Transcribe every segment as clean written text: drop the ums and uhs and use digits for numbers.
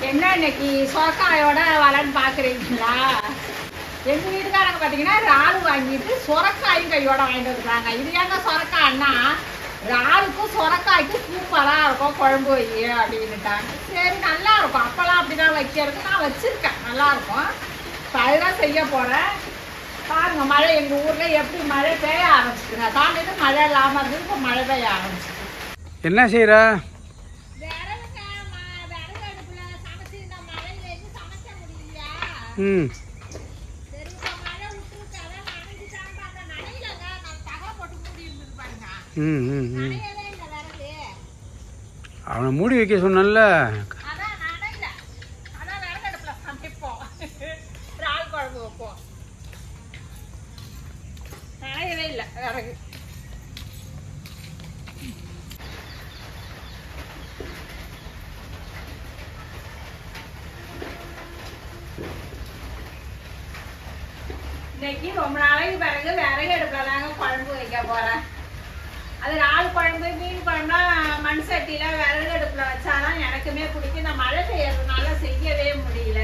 என்ன இன்னைக்கு சொரக்காயோட வளன்னு பார்க்குறீங்களா? எங்கள் வீட்டுக்காரங்க பார்த்தீங்கன்னா இறால் வாங்கிட்டு சொரக்காயும் கையோட வாங்கிட்டு வந்துருக்காங்க. இது ஏங்க சொரக்காய்னா இறாலுக்கும் சொரக்காய்க்கும் சூப்பராக இருக்கும் குழம்பு வை அப்படின்னுட்டாங்க. சரி நல்லா இருக்கும், அப்போல்லாம் அப்படி தான் வைக்கிறதுக்கு நான் வச்சுருக்கேன், நல்லாயிருக்கும். இப்போ அதுதான் செய்ய போகிறேன். பாருங்கள், மழை எங்கள் ஊரில் எப்படி மழை பெய்ய ஆரம்பிச்சுதுங்க. காலையில் மழை இல்லாமல் இருந்தது, இப்போ மழை பெய்ய ஆரம்பிச்சுது. என்ன செய்கிற? ம் ம் ம் ம் அவனை மூடி வைக்க சொன்னல. நனையவே இல்லை விறகு. இன்னைக்கு ரொம்ப நாளைக்கு பிறகு விறகு அடுப்பில் தாங்க குழம்பு வைக்க போகிறேன். அது இறால் குழம்பு மீன் குழம்புனா மண் சட்டியில் விறகு அடுப்பில் வச்சாதான் எனக்குமே பிடிக்கும். இந்த மழை பெய்யறதுனால செய்யவே முடியல.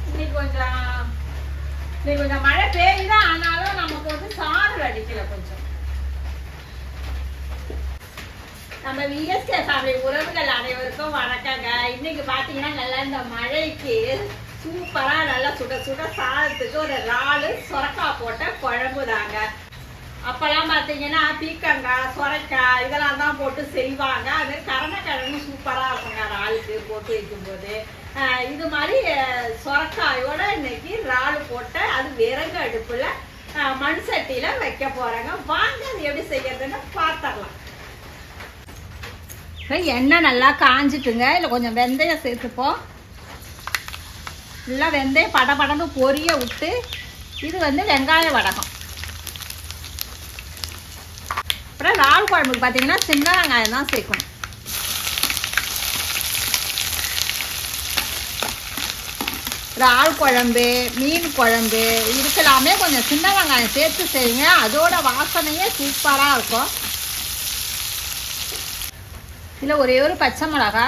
இன்னைக்கு கொஞ்சம் மழை பெய்யுதான், ஆனாலும் நமக்கு வந்து சாரல் அடிக்கல கொஞ்சம். நம்ம விஎஸ்கே ஃபேமிலி உறவுகள் அனைவருக்கும் வணக்கங்க. இன்னைக்கு பார்த்தீங்கன்னா நல்லா இந்த மழைக்கு சூப்பராக நல்லா சுட சுட சாதத்துக்கு ஒரு இறால் சொரக்காய் போட்ட குழம்பு தாங்க. அப்போல்லாம் பார்த்தீங்கன்னா பீக்கங்காய் சொரைக்காய் இதெல்லாம் தான் போட்டு செய்வாங்க. அது கரணக்கிழங்கு சூப்பராக இருக்குங்க இறாலுக்கு போட்டு வைக்கும்போது. இது மாதிரி சொரக்காயோட இன்னைக்கு இறால் போட்ட அது விறகு அடுப்பில் மண் சட்டியில் வைக்க போகிறேங்க. வாங்க அது எப்படி செய்யறதுன்னு பார்த்துடலாம். எண்ணெய் நல்லா காஞ்சிட்டுங்க. இல்லை கொஞ்சம் வெந்தயம் சேர்த்துப்போம். நல்லா வெந்தயம் படபடன்னு பொரிய விட்டு, இது வந்து வெங்காய வடகம். அப்புறம் இறால் குழம்புக்கு பார்த்தீங்கன்னா சின்ன வெங்காயம் தான் சேர்க்கணும். இறால் குழம்பு மீன் குழம்பு இதுக்கெல்லாமே கொஞ்சம் சின்ன வெங்காயம் சேர்த்து செய்யுங்க. அதோட வாசனையே சூப்பராக இருக்கும். இதில் ஒரே ஒரு பச்சை மிளகா,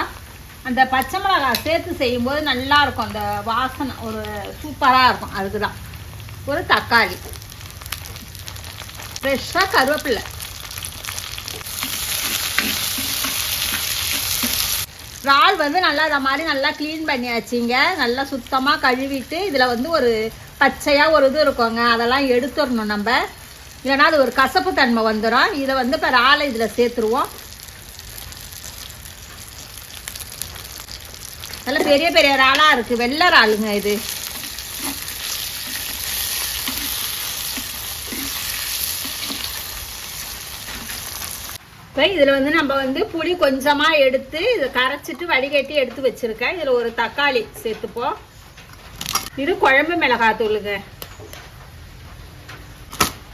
அந்த பச்சை மிளகா சேர்த்து செய்யும்போது நல்லா இருக்கும், அந்த வாசனை ஒரு சூப்பராக இருக்கும். அதுக்கு தான் ஒரு தக்காளி, ஃப்ரெஷ்ஷாக கருவேப்பிலை, இறால் வந்து நல்லா அதை மாதிரி நல்லா க்ளீன் பண்ணியாச்சிங்க. நல்லா சுத்தமாக கழுவிட்டு இதில் வந்து ஒரு பச்சையாக ஒரு இது இருக்குங்க, அதெல்லாம் எடுத்துடணும் நம்ம, இல்லைன்னா அது ஒரு கசப்பு தன்மை வந்துடும். இதை வந்து இப்போ இறாலை இதில் சேர்த்துருவோம். நல்ல பெரிய பெரிய இறாலாக இருக்குது, வெள்ளை இறாலுங்க இது. இப்போ இதில் வந்து நம்ம வந்து புளி கொஞ்சமாக எடுத்து இதை கரைச்சிட்டு வடிகட்டி எடுத்து வச்சுருக்கேன். இதில் ஒரு தக்காளி சேர்த்துப்போம். இது குழம்பு மிளகாத்தூளுங்க.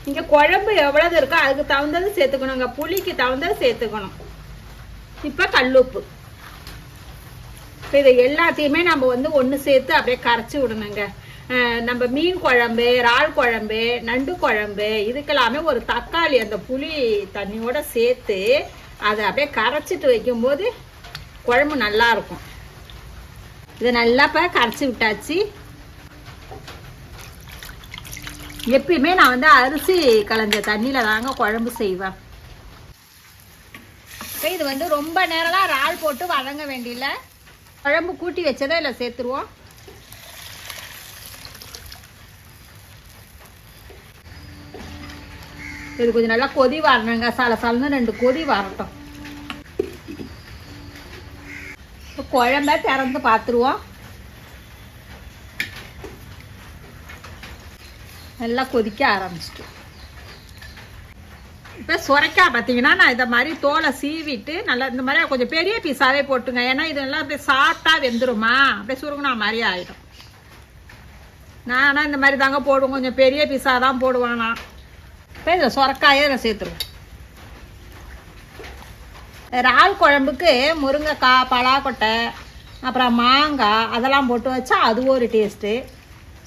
இங்கே குழம்பு எவ்வளவு இருக்கோ அதுக்கு தகுந்தது சேர்த்துக்கணுங்க, புளிக்கு தகுந்தது சேர்த்துக்கணும். இப்போ கல்லுப்பு. இப்போ இதை எல்லாத்தையுமே நம்ம வந்து ஒன்று சேர்த்து அப்படியே கரைச்சி விடணுங்க. நம்ம மீன் குழம்பு, இறால் குழம்பு, நண்டு குழம்பு இதுக்கெல்லாமே ஒரு தக்காளி அந்த புளி தண்ணியோட சேர்த்து அதை அப்படியே கரைச்சிட்டு வைக்கும்போது குழம்பு நல்லா இருக்கும். இதை நல்லா இப்போ கரைச்சி விட்டாச்சு. எப்பயுமே நான் வந்து அரிசி கலந்த தண்ணியில் தாங்க குழம்பு செய்வேன். இப்போ இது வந்து ரொம்ப நேரம்லாம் இறால் போட்டு வதங்க வேண்டியல, குழம்பு கூட்டி வச்சதை இதில் சேர்த்துருவோம். இது கொஞ்சம் நல்லா கொதி வரணுங்க, சலசலன்னு 2 கொதி வரட்டும். குழம்ப திறந்து பார்த்துருவோம். நல்லா கொதிக்க ஆரம்பிச்சிட்டு இப்போ சுரைக்காய் பார்த்தீங்கன்னா நான் இதை மாதிரி தோலை சீவிட்டு நல்லா இந்த மாதிரி கொஞ்சம் பெரிய பீஸாகவே போட்டுங்க. ஏன்னா இதெல்லாம் அப்படியே சாஃப்டாக வெந்துருமா, அப்படியே சுருங்கினா மாதிரி ஆகிடும். நான் ஆனால் இந்த மாதிரி தாங்க போடுவோம், கொஞ்சம் பெரிய பீஸாக தான் போடுவேன் நான். இப்போ இதை சுரைக்காயே இதை சேர்த்துருவோம். இறால் குழம்புக்கு முருங்கைக்காய், பலாக்கொட்டை, அப்புறம் மாங்காய் அதெல்லாம் போட்டு வச்சா அது ஒரு டேஸ்ட்டு.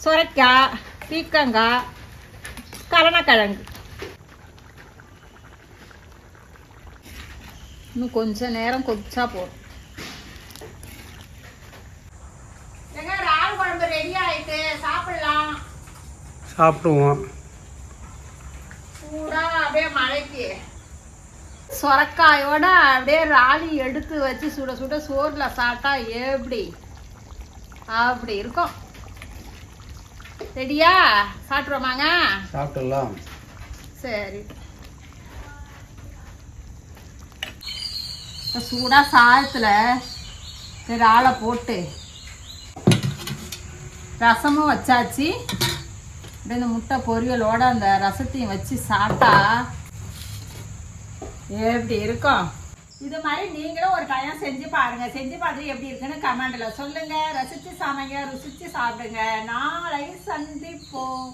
சுரைக்காய், பீக்கங்காய், கரணக்கிழங்கு இன்னும் கொஞ்சம் நேரம் கொதிச்சா போதும். சாப்பிடுவோம். சூடா அப்படியே மழைக்கு சொரக்காயோட அப்படியே ராலி எடுத்து வச்சு சுட சுட சோறுல சாப்பிட்டா எப்படி அப்படி இருக்கும். ரெடியா? சாப்பிட்றோமாங்க? சாப்பிடலாம். சரி, சூடா சாதத்துல இறாலை போட்டு ரசமும் வச்சாச்சு. அப்படியே இந்த முட்டை பொரியலோட அந்த ரசத்தையும் வச்சு சாப்பிட்டா எப்படி இருக்கும். இது மாதிரி நீங்களும் ஒரு டைம் செஞ்சு பாருங்க. செஞ்சு பார்த்துட்டு எப்படி இருக்குன்னு கமெண்ட்ல சொல்லுங்க. ரசிச்சு சமைங்க, ருசிச்சு சாப்பிடுங்க. நாளை சந்திப்போம்.